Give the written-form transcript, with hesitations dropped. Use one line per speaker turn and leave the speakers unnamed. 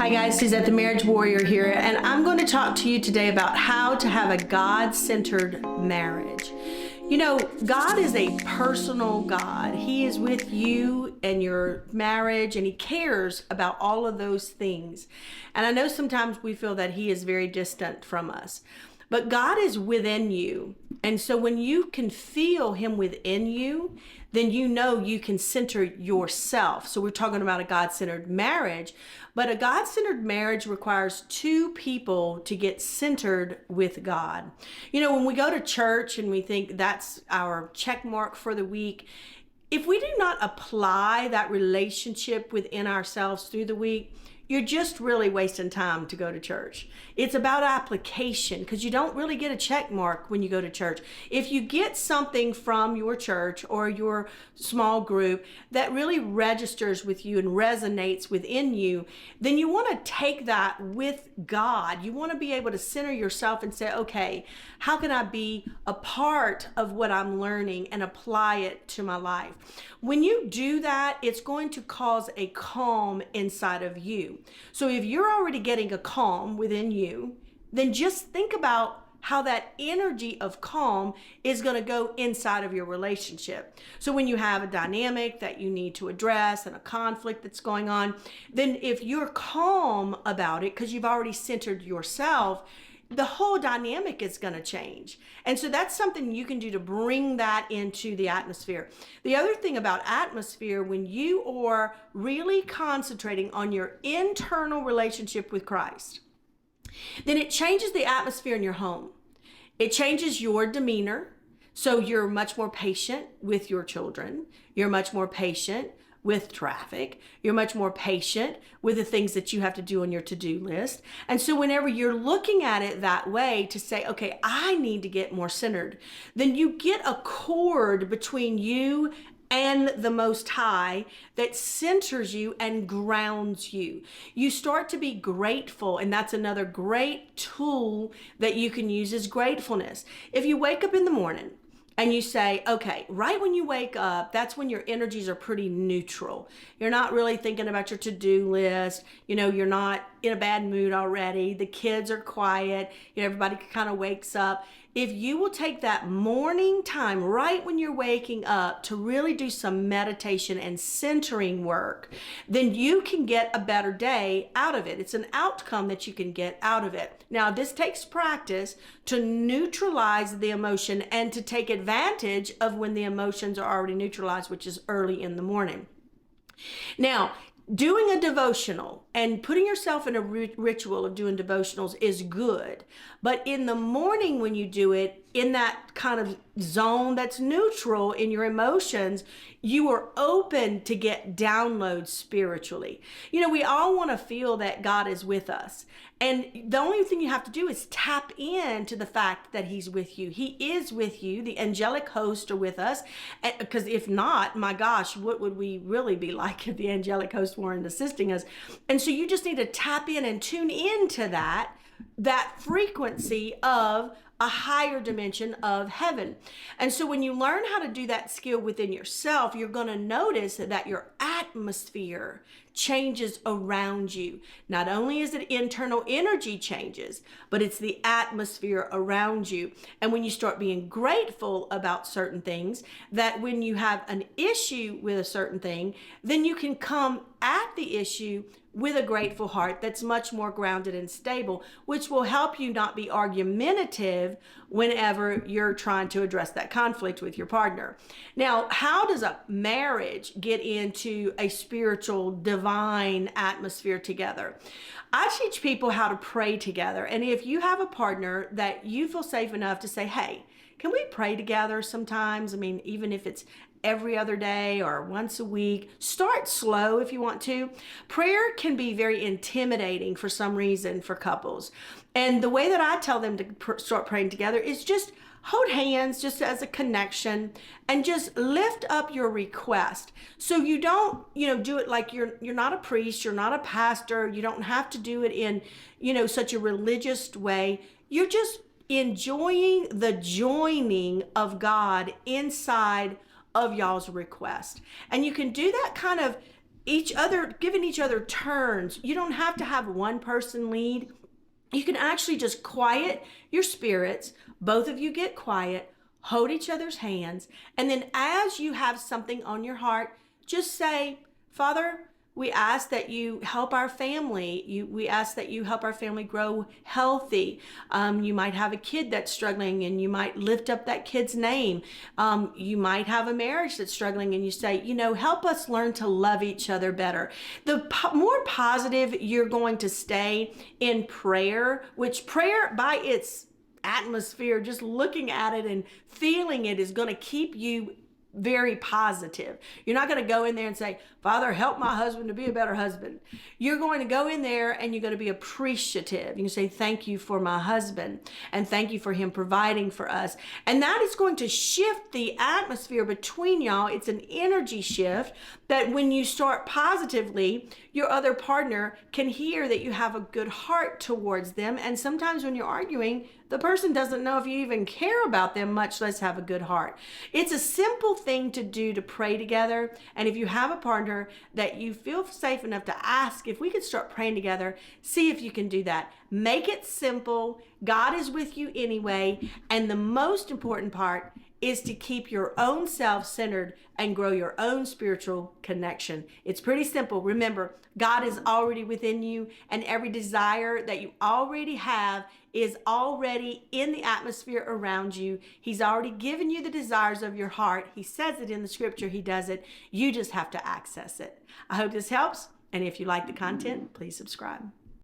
Hi guys, Suzette the Marriage Warrior here, and I'm going to talk to you today about how to have a God-centered marriage. You know, God is a personal God. He is with you and your marriage, and He cares about all of those things. And I know sometimes we feel that He is very distant from us, but God is within you. And so when you can feel Him within you, then you know you can center yourself. So we're talking about a God-centered marriage, but a God-centered marriage requires two people to get centered with God. You know, when we go to church and we think that's our check mark for the week, if we do not apply that relationship within ourselves through the week, you're just really wasting time to go to church. It's about application, because you don't really get a check mark when you go to church. If you get something from your church or your small group that really registers with you and resonates within you, then you want to take that with God. You want to be able to center yourself and say, okay, how can I be a part of what I'm learning and apply it to my life? When you do that, it's going to cause a calm inside of you. So if you're already getting a calm within you, then just think about how that energy of calm is going to go inside of your relationship. So when you have a dynamic that you need to address and a conflict that's going on, then if you're calm about it because you've already centered yourself, the whole dynamic is going to change. And so that's something you can do to bring that into the atmosphere. The other thing about atmosphere, when you are really concentrating on your internal relationship with Christ, then it changes the atmosphere in your home. It changes your demeanor. So you're much more patient with your children. You're much more patient with traffic. You're much more patient with the things that you have to do on your to-do list. And so whenever you're looking at it that way to say, okay, I need to get more centered, then you get a cord between you and the Most High that centers you and grounds you. You start to be grateful, and that's another great tool that you can use is gratefulness. If you wake up in the morning and you say, okay, right when you wake up, that's when your energies are pretty neutral. You're not really thinking about your to-do list. You know, you're not in a bad mood already. The kids are quiet. You know, everybody kind of wakes up. If you will take that morning time right when you're waking up to really do some meditation and centering work, then you can get a better day out of it. It's an outcome that you can get out of it. Now, this takes practice to neutralize the emotion and to take advantage of when the emotions are already neutralized, which is early in the morning. Now, doing a devotional and putting yourself in a ritual of doing devotionals is good. But in the morning when you do it, in that kind of zone that's neutral in your emotions, you are open to get downloads spiritually. You know, we all want to feel that God is with us. And the only thing you have to do is tap into the fact that He's with you. He is with you. The angelic hosts are with us. Because if not, my gosh, what would we really be like if the angelic hosts weren't assisting us? And so you just need to tap in and tune into that frequency of a higher dimension of heaven. And so when you learn how to do that skill within yourself, you're going to notice that your atmosphere changes around you. Not only is it internal energy changes, but it's the atmosphere around you. And when you start being grateful about certain things, that when you have an issue with a certain thing, then you can come at the issue with a grateful heart that's much more grounded and stable, which will help you not be argumentative whenever you're trying to address that conflict with your partner. Now, how does a marriage get into a spiritual, divine atmosphere together? I teach people how to pray together. And if you have a partner that you feel safe enough to say, hey, can we pray together sometimes? I mean, even if it's every other day or once a week, start slow if you want to. Prayer can be very intimidating for some reason for couples. And the way that I tell them to start praying together is just hold hands just as a connection and just lift up your request. So you don't, do it like you're not a priest, you're not a pastor, you don't have to do it in, such a religious way. You're just enjoying the joining of God inside of y'all's request. And you can do that kind of giving each other turns. You don't have to have one person lead. You can actually just quiet your spirits. Both of you get quiet, hold each other's hands, and then as you have something on your heart, just say, Father, we ask that you help our family. We ask that you help our family grow healthy. You might have a kid that's struggling and you might lift up that kid's name. You might have a marriage that's struggling and you say, help us learn to love each other better. The more positive you're going to stay in prayer, which prayer by its atmosphere, just looking at it and feeling it, is going to keep you very positive. You're not going to go in there and say, Father, help my husband to be a better husband. You're going to go in there and you're going to be appreciative. You can say, thank you for my husband and thank you for him providing for us. And that is going to shift the atmosphere between y'all. It's an energy shift that when you start positively, your other partner can hear that you have a good heart towards them. And sometimes when you're arguing, the person doesn't know if you even care about them, much less have a good heart. It's a simple thing to do to pray together. And if you have a partner that you feel safe enough to ask if we could start praying together, see if you can do that. Make it simple. God is with you anyway. And the most important part is to keep your own self centered and grow your own spiritual connection. It's pretty simple. Remember, God is already within you, and every desire that you already have is already in the atmosphere around you. He's already given you the desires of your heart. He says it in the scripture. He does it. You just have to access it. I hope this helps. And if you like the content, please subscribe.